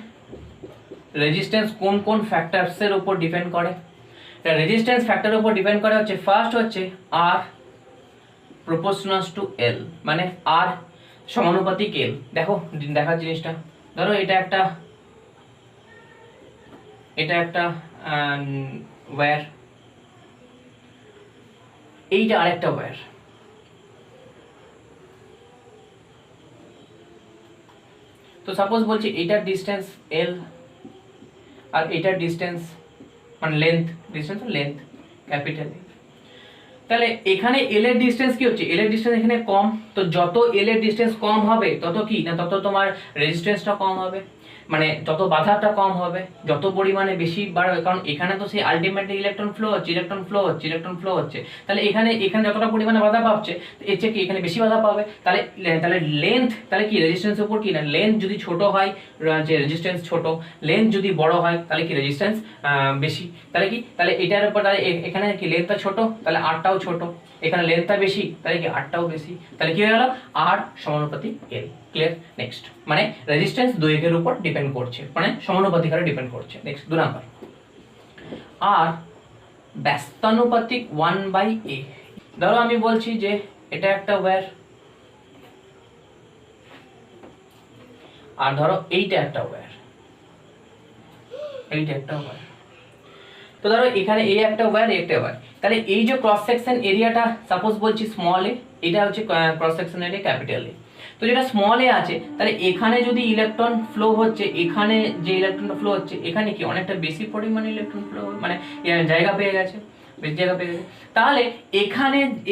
রেজিস্ট্যান্স কোন কোন ফ্যাক্টরসের উপর ডিপেন্ড করে। রেজিস্ট্যান্স ফ্যাক্টরের উপর ডিপেন্ড করে হচ্ছে, ফার্স্ট হচ্ছে আর প্রপোর্শনাল টু এল, মানে আর সমানুপাতিক এল। দেখো দেখার জিনিসটা, ধরো এটা একটা ওয়্যার, এইটা আরেকটা ওয়্যার, তো সাপোজ বলছি এটার ডিস্টেন্স এল আর এটার ডিস্টেন্স মানে লেন্থ, ডিস্টেন্স লেন্থ ক্যাপিটাল। তাহলে এখানে এল এর ডিসটেন্স কি হচ্ছে, এল এর ডিসটেন্স এখানে কম, তো যত এল এর ডিসটেন্স কম হবে তত কি না তত তোমার রেজিস্ট্যান্সটা কম হবে, মানে যত বাধাটা কম হবে, যত পরিমাণে বেশি বাড়বে, কারণ এখানে তো সেই আলটিমেটলি ইলেকট্রন ফ্লো হচ্ছে, ইলেকট্রন ফ্লো হচ্ছে, ইলেকট্রন ফ্লো হচ্ছে। তাহলে এখানে যতটা পরিমাণে বাধা পাচ্ছে এর চেয়ে কি এখানে বেশি বাধা পাবে, তাহলে তাহলে লেন্থ, তাহলে কি রেজিস্ট্যান্সের উপর কি না, লেন্থ যদি ছোট হয় যে রেজিস্ট্যান্স ছোট, লেন্থ যদি বড় হয় তাহলে কি রেজিস্ট্যান্স বেশি, তাহলে কি তাহলে এটার উপর তাহলে এখানে কি লেন্থটা ছোট তাহলে আরটাও ছোট, এখানে লেন্থটা বেশি তাহলে কি আরটাও বেশি, তাহলে কি হয়ে গেল আর সমানুপাতিক এল, ক্লিয়ার। নেক্সট মানে রেজিস্ট্যান্স দৈর্ঘ্যের উপর ডিপেন্ড করছে, মানে সমানুপাতিক হারে ডিপেন্ড করছে। নেক্সট 2 নাম্বার, আর ব্যস্তানুপাতিক 1/a। ধরো আমি বলছি যে এটা একটা ওয়্যার, আর ধরো এইটা একটা ওয়্যার, এইটা একটা ওয়্যার, তো ধরো এখানে এই একটা ওয়্যার, এই একটা ওয়্যার, তাহলে এই যে ক্রস সেকশন এরিয়াটা সাপোজ বলছি স্মল এ, এটা হচ্ছে cross section area capital A. তো যেটা স্মল এ আছে তাহলে এখানে যদি ইলেকট্রন ফ্লো হচ্ছে, এখানে যে ইলেকট্রনটা ফ্লো হচ্ছে এখানে কি অনেকটা বেশি পরিমাণে ইলেকট্রন ফ্লো মানে জায়গা পেয়ে গেছে, বেশি জায়গা পেয়ে গেছে। তাহলে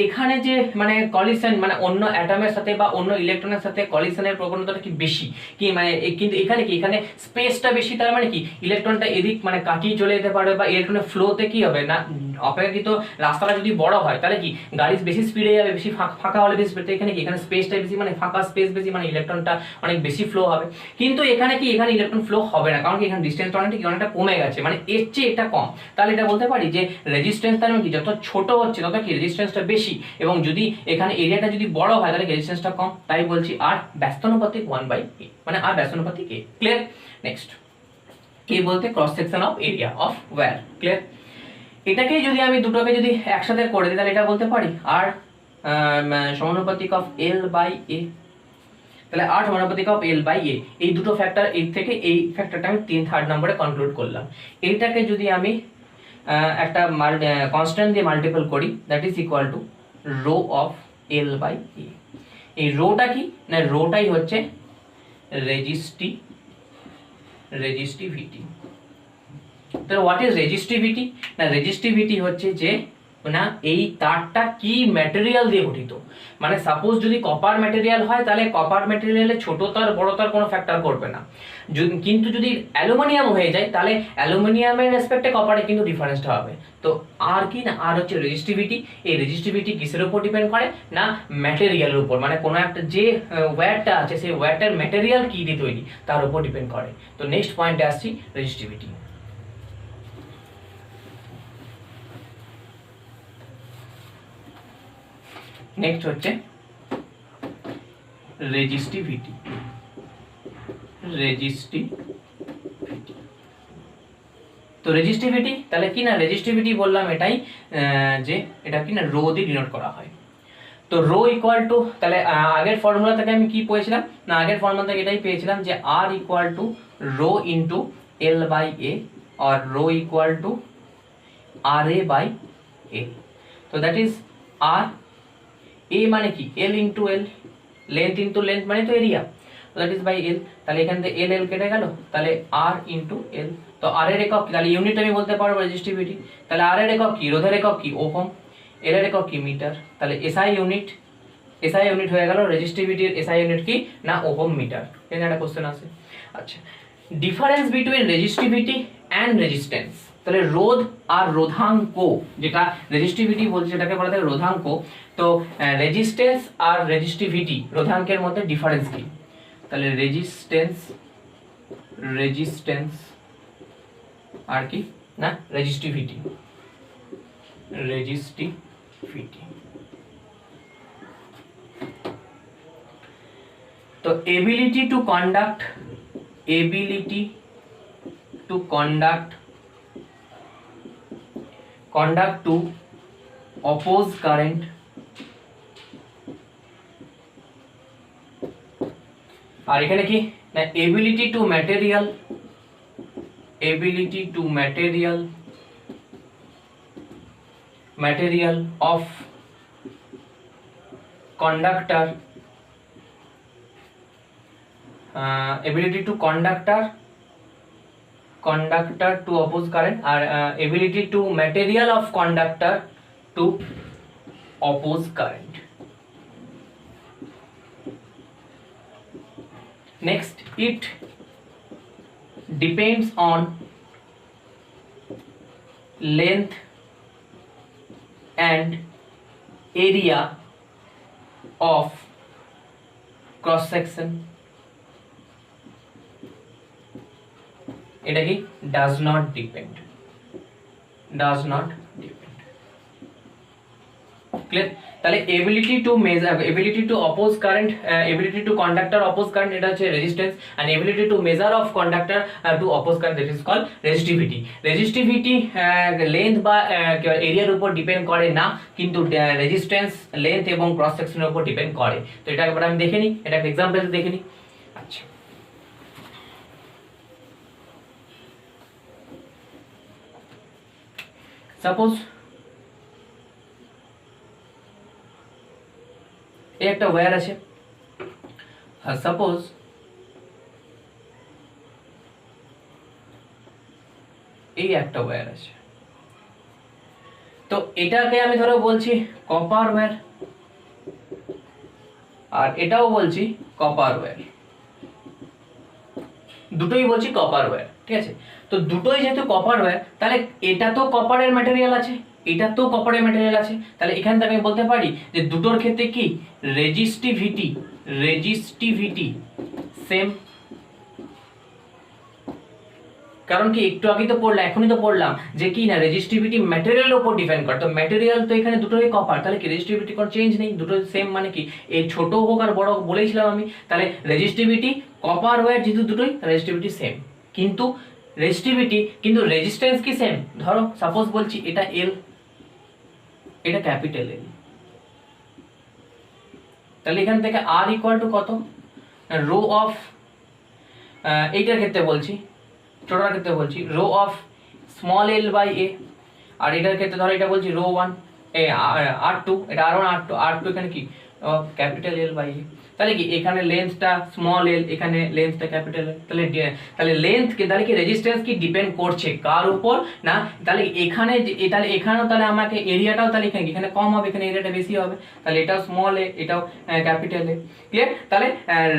এখানে যে মানে কলিশন মানে অন্য অ্যাটমের সাথে বা অন্য ইলেকট্রনের সাথে কলিশনের প্রবণতাটা কি বেশি, কি মানে কিন্তু এখানে কি এখানে স্পেসটা বেশি, তার মানে কি ইলেকট্রনটা এদিক মানে কাটিয়ে চলে যেতে পারবে, বা ইলেকট্রনের ফ্লোতে কি হবে না অপেক্ষাকৃত রাস্তাটা যদি বড় হয় তাহলে কি গাড়ি বেশি স্পিডে যাবে, বেশি ফাঁকা হলে বেশি স্পিড, এখানে কি এখানে স্পেসটা বেশি মানে ফাঁকা স্পেস বেশি মানে ইলেকট্রনটা অনেক বেশি ফ্লো হবে। কিন্তু এখানে কি এখানে ইলেকট্রন ফ্লো হবে না, কারণ কি এখানে ডিসটেন্সটা অনেকটা কমে গেছে, মানে এর চেয়ে এটা কম। তাহলে এটা বলতে পারি যে রেজিস্ট্যান্স তার মানে কি যত ছোট হচ্ছে তত কি রেজিস্ট্যান্সটা বেশি, এবং যদি এখানে এরিয়াটা যদি বড় হয় তাহলে রেজিস্ট্যান্সটা কম, তাই বলছি আর ব্যস্তানুপাতিক 1/a, মানে আর ব্যস্তানুপাতিক a, ক্লিয়ার। নেক্সট a বলতে cross section of area of wire, clear. এটাকে যদি আমি দুটোকে যদি একসাথে করে দিই তাহলে এটা বলতে পারি আর সমানুপাতিক অফ l/a, তাহলে আর সমানুপাতিক অফ l/a, এই দুটো ফ্যাক্টর, এর থেকে এই ফ্যাক্টরটা আমি 3rd নম্বরে কনক্লুড করলাম। এইটাকে যদি আমি একটা কনস্ট্যান্ট দিয়ে মাল্টিপল করি that is equal to rho of l/a। এই রোটা কি না, রোটাই হচ্ছে রেজিস্টিভিটি। তাহলে হোয়াট ইজ রেজিস্টিভিটি না, রেজিস্টিভিটি হচ্ছে যে না এই তারটা কি ম্যাটেরিয়াল দিয়ে গঠিত। মানে সাপোজ যদি কপার ম্যাটেরিয়াল হয় তাহলে কপার ম্যাটেরিয়ালে ছোট তার বড় তার কোনো ফ্যাক্টর করবে না, কিন্তু যদি অ্যালুমিনিয়াম হয়ে যায় তাহলে অ্যালুমিনিয়ামের রেসপেক্টে কপারে কিন্তু ডিফারেন্সটা হবে। তো আর কি না, আর হচ্ছে রেজিস্টিভিটি। এই রেজিস্টিভিটি কিসের উপর ডিপেন্ড করে না ম্যাটেরিয়ালের উপর, মানে কোনো একটা যে ওয়্যারটা আছে সেই ওয়্যারটার ম্যাটেরিয়াল কি দিয়ে তৈরি তার উপর ডিপেন্ড করে। তো নেক্সট পয়েন্টে আসছি, রেজিস্টিভিটি। নেক্সট হচ্ছে রেজিস্টিভিটি। তো রেজিস্টিভিটি তাহলে কি না, রেজিস্টিভিটি বললাম এটাই যে এটা কি না রো দিয়ে ডিনোট করা হয়। তো রো ইকুয়াল টু, তাহলে আগের ফর্মুলা থেকে আমি কি পেয়েছিলাম না, আগের ফর্মুলা থেকে এটাই পেয়েছিলাম যে R equal to rho into L by A, আর rho equal to R A by A. তো দ্যাট ইজ আর এ মানে কি L into L, length into length মানে তো area, that is by L. তাহলে এখান থেকে এল এল কেটে গেল, তাহলে আর ইন্টু এল। তো আর এর একক কি, তাহলে ইউনিট আমি বলতে পারবো রেজিস্টিভিটি। তাহলে আর এর একক কি, রোধের একক কি ওহম, এল এর একক কি মিটার। তাহলে এসআই ইউনিট, এসআই ইউনিট হয়ে গেল রেজিস্টিভিটির এসআই ইউনিট কি না ওহম মিটার। এখানে একটা কোশ্চেন আছে। আচ্ছা, difference between resistivity and resistance. তাহলে রোধ আর রোধাঙ্ক, যেটা রেজিস্টিভিটি বলছে সেটাকে বলা হয় রোধাঙ্ক। তো রেজিস্ট্যান্স আর রেজিস্টিভিটি রোধাঙ্কের মধ্যে ডিফারেন্স কি, তাহলে রেজিস্ট্যান্স আর কি না রেজিস্টিভিটি। তো ability to conduct to oppose current আর এখানে কি না ability to material of conductor, ability to conductor to oppose current, R ability to material of conductor to oppose current. Next, it depends on length and area of cross section. এটা কি does not depend. Clear? তাহলে ability to measure, ability to oppose current, ability to conductor oppose current এটা হচ্ছে resistance, and ability to measure of conductor to oppose current that is called resistivity. resistivity length বা এরিয়ার উপর depend করে না, কিন্তু resistance length এবং cross সেকশনের উপর ডিপেন্ড করে। তো এটা একবার আমি দেখে নিই, এটা একটা এক্সাম্পল দেখে নিই। আচ্ছা, সাপোজ এই একটা ওয়্যার আছে, আর সাপোজ এই একটা ওয়্যার আছে। তো এটাকে আমি ধরো বলছি কপার ওয়্যার, আর এটাও বলছি কপার ওয়্যার, দুটোই বলছি কপার ওয়্যার, ঠিক আছে। তো দুটোই যেহেতু কপার ওয়্যার, তাহলে এটা তো কপারের ম্যাটেরিয়াল আছে, এটা তো কপারের ম্যাটেরিয়াল আছে, তাহলে এখান থেকে আমি বলতে পারি যে দুটোর ক্ষেত্রে কি রেজিস্টিভিটি সেম। কারণ কি একটু আগে তো পড়লাম, এখনই তো পড়লাম যে কি না রেজিস্টিভিটি ম্যাটেরিয়ালের উপর ডিপেন্ড করে। তো ম্যাটেরিয়াল তো এখানে দুটোই কপার, তাহলে কি রেজিস্টিভিটি কোনো চেঞ্জ নেই, দুটো সেম। মানে কি এই ছোট হোক আর বড় হোক বলেছিলাম আমি, তাহলে রেজিস্টিভিটি কপার ওয়্যার যেহেতু দুটোই, রেজিস্টিভিটি সেম। কিন্তু রেজিস্ট্যান্স কি সেম। ধরো সাপোজ বলছি এটা এল, এটা ক্যাপিটাল এল, তাহলে এখান থেকে আর ইকুয়াল টু কত, রো অফ, এইটার ক্ষেত্রে বলছি ছোটটার ক্ষেত্রে বলছি rho of small L by A, আর এটার ক্ষেত্রে ধরো এটা বলছি রো ওয়ান আর টু, এটা আর ওয়ান আর টু এখানে কি ক্যাপিটাল এল বাই এ। তাহলে কি এখানে লেন্থটা স্মল এল, এখানে লেন্থটা ক্যাপিটাল এল, তাহলে লেন্থ কি, তাহলে কি রেজিস্ট্যান্স কি ডিপেন্ড করছে কার উপর না, তাহলে এখানে তাহলে এখানেও তাহলে আমাকে এরিয়াটাও তাহলে এখানে কম হবে, এখানে এরিয়াটা বেশি হবে, তাহলে এটাও স্মল এ, এটাও ক্যাপিটাল এ। ক্লিয়ার? তাহলে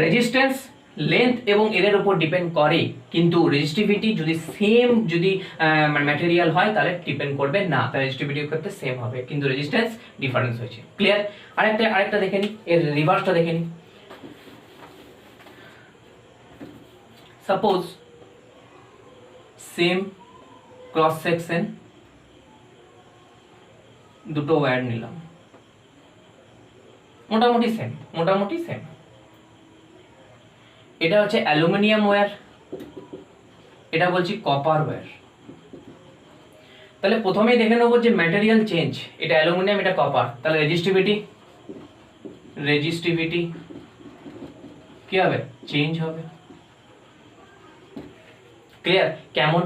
রেজিস্ট্যান্স লেন্থ এবং এর উপর ডিপেন্ড করে, কিন্তু রেজিস্টিভিটি যদি সেম যদি মানে ম্যাটেরিয়াল হয় তাহলে ডিপেন্ড করবে না, তাহলে রেজিস্টিভিটির ক্ষেত্রে সেম হবে, কিন্তু রেজিস্ট্যান্স ডিফারেন্স হয়েছে। ক্লিয়ার? আরেকটা দেখে নিই, এর রিভার্সটা দেখে নিই। সাপোজ সেম ক্রস সেকশন দুটো ওয়্যার নিলাম, মোটামুটি সেম। এটা হচ্ছে অ্যালুমিনিয়াম ওয়্যার, এটা বলছি কপার ওয়্যার। তাহলে প্রথমেই দেখে নেবো যে ম্যাটেরিয়াল চেঞ্জ, এটা অ্যালুমিনিয়াম, এটা কপার, তাহলে রেজিস্টিভিটি কি হবে? চেঞ্জ হবে। ক্লিয়ার? কেমন?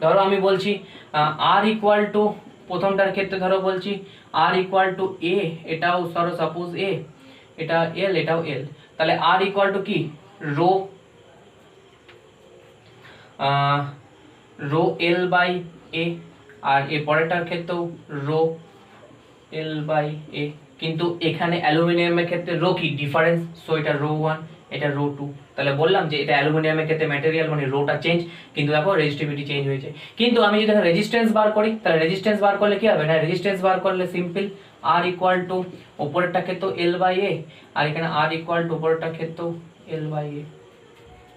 ধরো আমি বলছি আর ইকুয়াল টু, প্রথমটার ক্ষেত্রে ধরো বলছি আর ইকুয়াল টু এ, এটাও ধরো সাপোজ এ, এটা এল, এটাও এল, তাহলে আর ইকুয়াল টু কি? রো এল বাই এ, আর এ পরেরটার ক্ষেত্রেও রো এল বাই এ, কিন্তু এখানে অ্যালুমিনিয়ামের ক্ষেত্রে রো কি ডিফারেন্স, সো এটা রো 1, এটা রো 2। তাহলে বললাম যে এটা অ্যালুমিনিয়ামের ক্ষেত্রে ম্যাটেরিয়াল মানে রোটা চেঞ্জ, কিন্তু দেখো রেজিস্টিভিটি চেঞ্জ হয়েছে। কিন্তু আমি যদি রেজিস্ট্যান্স বার করি, তাহলে রেজিস্ট্যান্স বার করলে কি হবে না, রেজিস্ট্যান্স বার করলে সিম্পল আর ইকুয়াল টু উপরেরটা ক্ষেত্রেও এল বাই এ, আর এখানে আর ইকুয়াল টু উপরেরটা ক্ষেত্রেও এল বাই এ।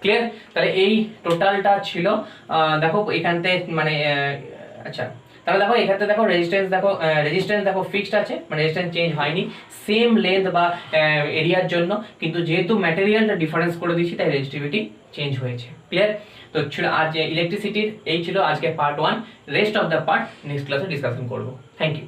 ক্লিয়ার? তাহলে এই টোটালটা ছিল দেখো এখানতে মানে আচ্ছা, তাহলে দেখো এখানে দেখো রেজিস্ট্যান্স দেখো ফিক্সড আছে, মানে রেজিস্ট্যান্স চেঞ্জ হয়নি সেম লেন্থ বা এরিয়ার জন্য, কিন্তু যেহেতু ম্যাটেরিয়ালটা ডিফারেন্স করে দিয়েছি তাই রেজিস্টিভিটি চেঞ্জ হয়েছে। ক্লিয়ার? তো ছিল আজ ইলেকট্রিসিটির এই ছিল আজকে part 1, rest of the part next ক্লাসে ডিসকাশন করব। Thank you.